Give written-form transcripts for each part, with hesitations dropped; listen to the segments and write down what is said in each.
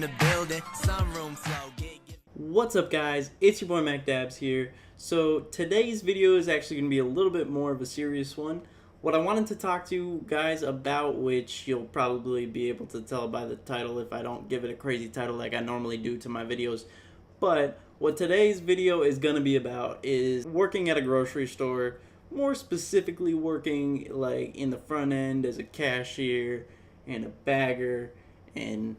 in the building. Sunroom flow. What's up, guys? It's your boy MacDabs here. So today's video is actually going to be a little bit more of a serious one. What I wanted to talk to you guys about, which you'll probably be able to tell by the title if I don't give it a crazy title like I normally do to my videos. But what today's video is going to be about is working at a grocery store, more specifically working like in the front end as a cashier and a bagger and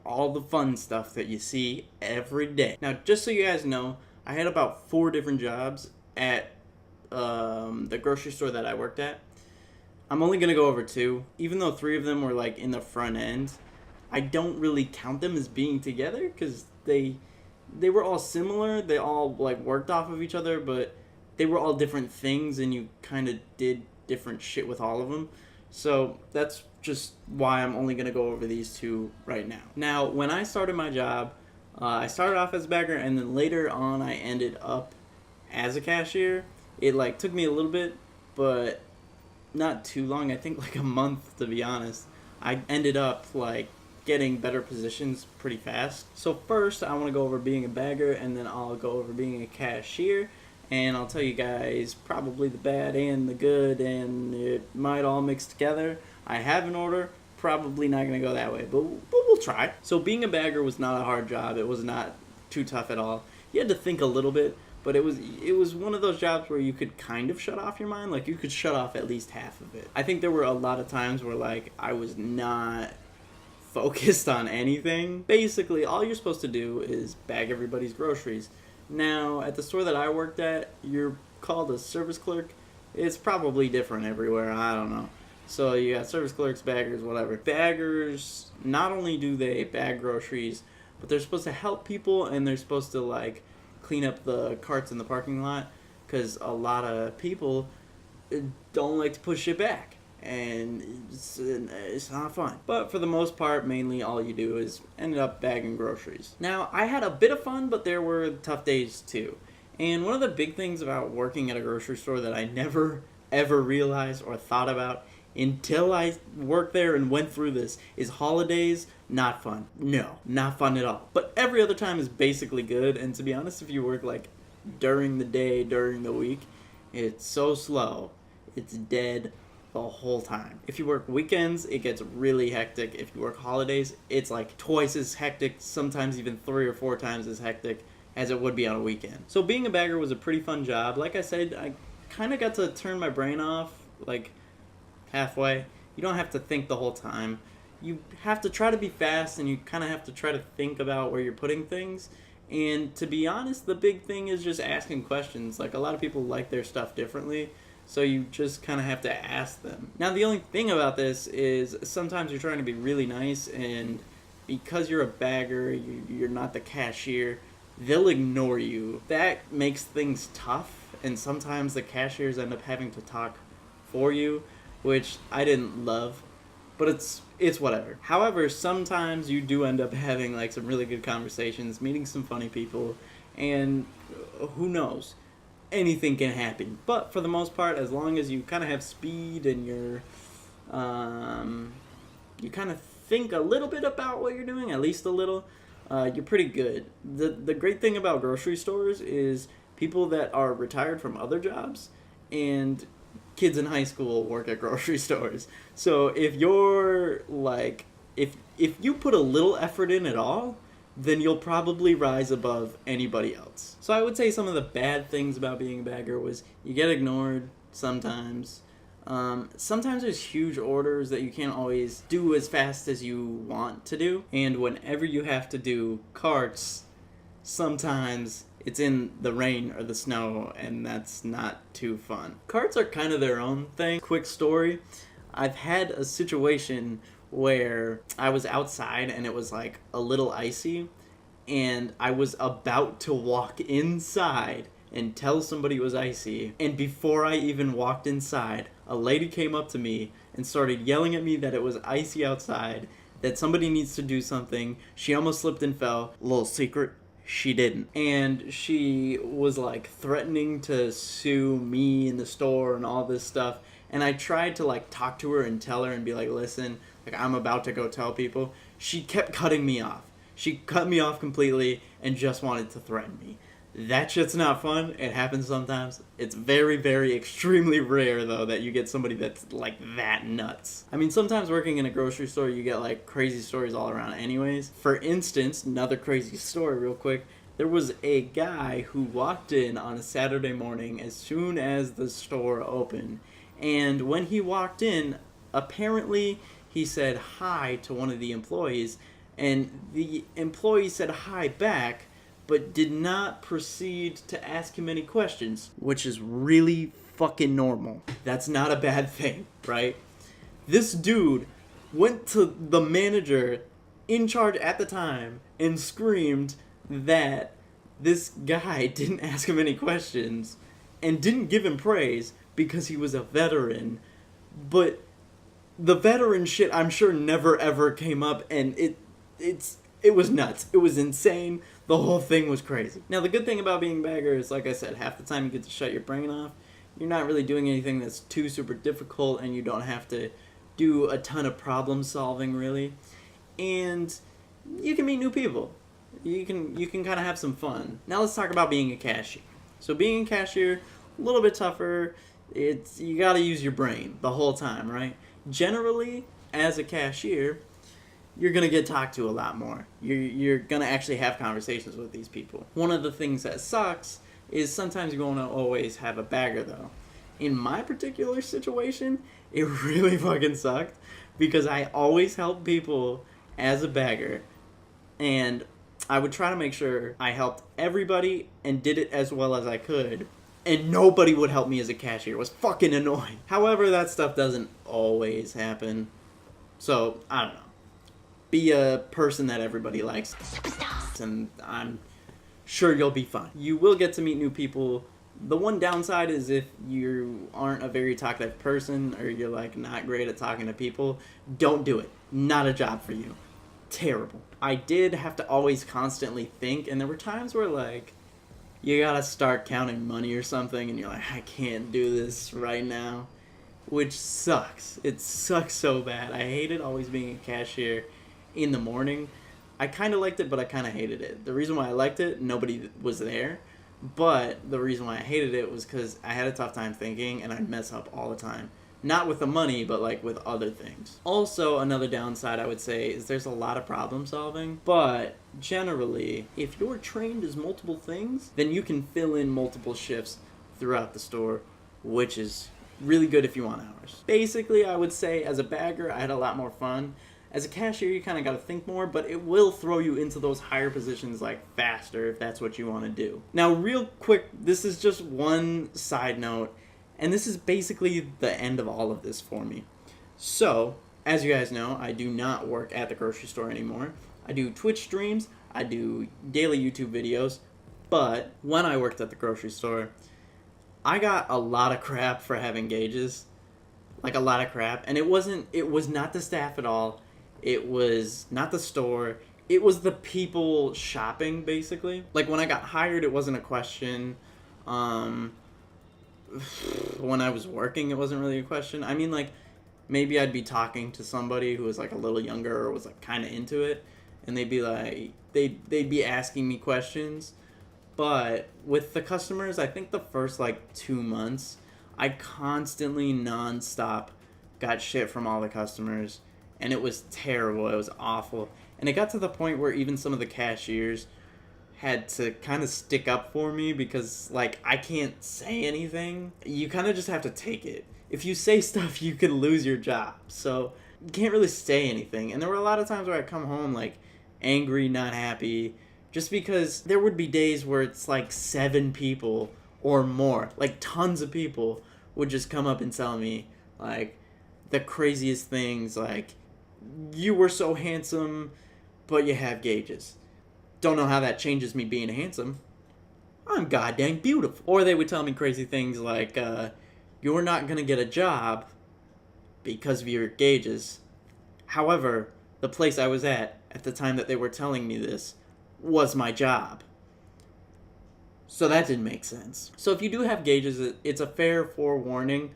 all the fun stuff that you see every day. Now, just so you guys know, I had about 4 different jobs at the grocery store that I worked at. I'm only gonna go over 2, even though 3 of them were like in the front end. I don't really count them as being together because they were all similar. They all like worked off of each other, but they were all different things, and you kind of did different shit with all of them. So that's just why I'm only going to go over these 2 right now. Now, when I started my job, I started off as a bagger, and then later on I ended up as a cashier. It like took me a little bit, but not too long. I think like a month, to be honest. I ended up like getting better positions pretty fast. So first I want to go over being a bagger, and then I'll go over being a cashier. And I'll tell you guys probably the bad and the good, and it might all mix together. I have an order, probably not going to go that way, but we'll try. So being a bagger was not a hard job. It was not too tough at all. You had to think a little bit, but it was one of those jobs where you could kind of shut off your mind. Like, you could shut off at least half of it. I think there were a lot of times where, like, I was not focused on anything. Basically, all you're supposed to do is bag everybody's groceries. Now, at the store that I worked at, you're called a service clerk. It's probably different everywhere, I don't know. So you got service clerks, baggers, whatever. Baggers, not only do they bag groceries, but they're supposed to help people, and they're supposed to like clean up the carts in the parking lot, because a lot of people don't like to push it back, and it's not fun. But for the most part, mainly all you do is end up bagging groceries. Now, I had a bit of fun, but there were tough days too. And one of the big things about working at a grocery store that I never ever realized or thought about until I worked there and went through this is holidays. Not fun. No, not fun at all. But every other time is basically good. And to be honest, if you work like during the day, during the week, it's so slow. It's dead the whole time. If you work weekends, it gets really hectic. If you work holidays, it's like twice as hectic, sometimes even 3 or 4 times as hectic as it would be on a weekend. So being a bagger was a pretty fun job. Like I said, I kind of got to turn my brain off like halfway. You don't have to think the whole time. You have to try to be fast, and you kind of have to try to think about where you're putting things. And to be honest, the big thing is just asking questions. Like, a lot of people like their stuff differently, so you just kind of have to ask them. Now, the only thing about this is sometimes you're trying to be really nice, and because you're a bagger, you're not the cashier, they'll ignore you. That makes things tough, and sometimes the cashiers end up having to talk for you, which I didn't love, but it's whatever. However, sometimes you do end up having like some really good conversations, meeting some funny people, and who knows? Anything can happen. But for the most part, as long as you kind of have speed and you kind of think a little bit about what you're doing, at least a little, you're pretty good. The great thing about grocery stores is people that are retired from other jobs and kids in high school work at grocery stores. So if you're like, if you put a little effort in at all, then you'll probably rise above anybody else. So I would say some of the bad things about being a bagger was you get ignored sometimes. Sometimes there's huge orders that you can't always do as fast as you want to do. And whenever you have to do carts, sometimes it's in the rain or the snow, and that's not too fun. Carts are kind of their own thing. Quick story. I've had a situation where I was outside and it was like a little icy, and I was about to walk inside and tell somebody it was icy, and before I even walked inside, a lady came up to me and started yelling at me that it was icy outside, that somebody needs to do something. She almost slipped and fell. Little secret, she didn't. And she was like threatening to sue me in the store and all this stuff. And I tried to like talk to her and tell her and be like, listen, like I'm about to go tell people. She kept cutting me off. She cut me off completely and just wanted to threaten me. That shit's not fun. It happens sometimes. It's very, very extremely rare, though, that you get somebody that's, like, that nuts. I mean, sometimes working in a grocery store, you get, like, crazy stories all around anyways. For instance, another crazy story real quick. There was a guy who walked in on a Saturday morning as soon as the store opened. And when he walked in, apparently he said hi to one of the employees. And the employee said hi back, but did not proceed to ask him any questions, which is really fucking normal. That's not a bad thing, right? This dude went to the manager in charge at the time and screamed that this guy didn't ask him any questions and didn't give him praise because he was a veteran. But the veteran shit, I'm sure, never ever came up, and it was nuts. It was insane. The whole thing was crazy. Now, the good thing about being a bagger is, like I said, half the time you get to shut your brain off. You're not really doing anything that's too super difficult, and you don't have to do a ton of problem solving, really. And you can meet new people. You can kind of have some fun. Now let's talk about being a cashier. So being a cashier, a little bit tougher. You got to use your brain the whole time, right? Generally, as a cashier, you're going to get talked to a lot more. You're going to actually have conversations with these people. One of the things that sucks is sometimes you're going to always have a bagger, though. In my particular situation, it really fucking sucked because I always help people as a bagger, and I would try to make sure I helped everybody and did it as well as I could, and nobody would help me as a cashier. It was fucking annoying. However, that stuff doesn't always happen, so I don't know. Be a person that everybody likes, and I'm sure you'll be fine. You will get to meet new people. The one downside is if you aren't a very talkative person or you're like not great at talking to people, don't do it. Not a job for you. Terrible. I did have to always constantly think, and there were times where like you gotta start counting money or something and you're like, I can't do this right now, which sucks. It sucks so bad. I hated always being a cashier in the morning. I kind of liked it, but I kind of hated it. The reason why I liked it, nobody was there. But the reason why I hated it was because I had a tough time thinking and I'd mess up all the time. Not with the money, but like with other things. Also, another downside I would say is there's a lot of problem solving. But generally, if you're trained as multiple things, then you can fill in multiple shifts throughout the store, which is really good if you want hours. Basically, I would say as a bagger, I had a lot more fun. As a cashier, you kind of got to think more, but it will throw you into those higher positions like faster if that's what you want to do. Now, real quick, this is just one side note, and this is basically the end of all of this for me. So, as you guys know, I do not work at the grocery store anymore. I do Twitch streams, I do daily YouTube videos, but when I worked at the grocery store, I got a lot of crap for having gauges. Like, a lot of crap. And it was not the staff at all. It was not the store. It was the people shopping, basically. Like, when I got hired, it wasn't a question. When I was working, it wasn't really a question. I mean, like, maybe I'd be talking to somebody who was, like, a little younger or was, like, kind of into it. And they'd be, like, they'd be asking me questions. But with the customers, I think the first, like, 2 months, I constantly, nonstop, got shit from all the customers. And it was terrible. It was awful. And it got to the point where even some of the cashiers had to kind of stick up for me because, like, I can't say anything. You kind of just have to take it. If you say stuff, you can lose your job. So you can't really say anything. And there were a lot of times where I'd come home, like, angry, not happy, just because there would be days where it's, like, 7 people or more. Like, tons of people would just come up and tell me, like, the craziest things, like, you were so handsome, but you have gauges. Don't know how that changes me being handsome. I'm goddamn beautiful. Or they would tell me crazy things like, you're not going to get a job because of your gauges. However, the place I was at the time that they were telling me this was my job. So that didn't make sense. So if you do have gauges, it's a fair forewarning.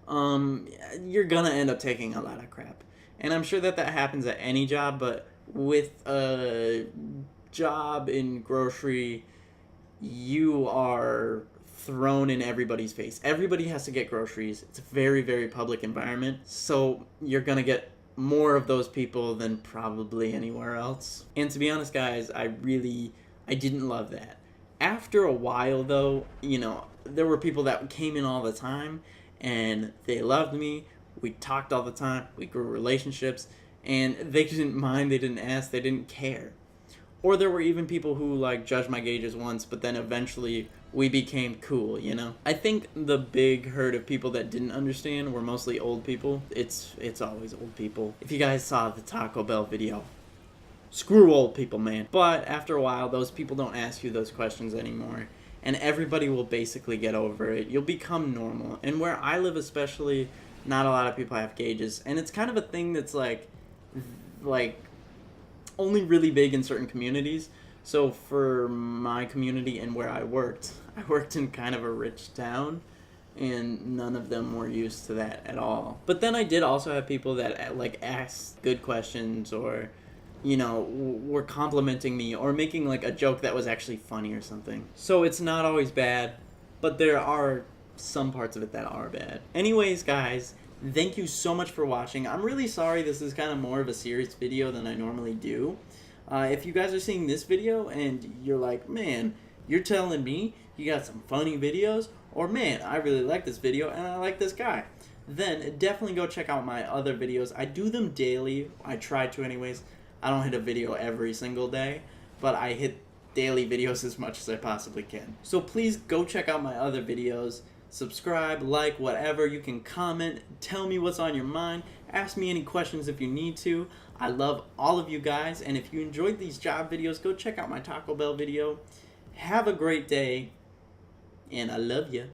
You're going to end up taking a lot of crap. And I'm sure that happens at any job, but with a job in grocery, you are thrown in everybody's face. Everybody has to get groceries. It's a very, very public environment. So you're going to get more of those people than probably anywhere else. And to be honest, guys, I didn't love that. After a while, though, there were people that came in all the time and they loved me. We talked all the time. We grew relationships and they didn't mind. They didn't ask. They didn't care. Or there were even people who like judged my gauges once, but then eventually we became cool, I think the big herd of people that didn't understand were mostly old people. It's always old people. If you guys saw the Taco Bell video, screw old people, man. But after a while, those people don't ask you those questions anymore. And everybody will basically get over it. You'll become normal. And where I live especially, not a lot of people have gauges. And it's kind of a thing that's like only really big in certain communities. So for my community and where I worked in kind of a rich town, and none of them were used to that at all. But then I did also have people that like asked good questions, or were complimenting me or making like a joke that was actually funny or something. So it's not always bad, but there are some parts of it that are bad. Anyways, guys, thank you so much for watching. I'm really sorry this is kind of more of a serious video than I normally do. If you guys are seeing this video and you're like, man, you're telling me you got some funny videos, or man, I really like this video and I like this guy, then definitely go check out my other videos. I do them daily. I try to anyways. I don't hit a video every single day, but I hit daily videos as much as I possibly can. So please go check out my other videos. Subscribe, like, whatever. You can comment, tell me what's on your mind, ask me any questions if you need to. I love all of you guys, and if you enjoyed these job videos, go check out my Taco Bell video. Have a great day, and I love you.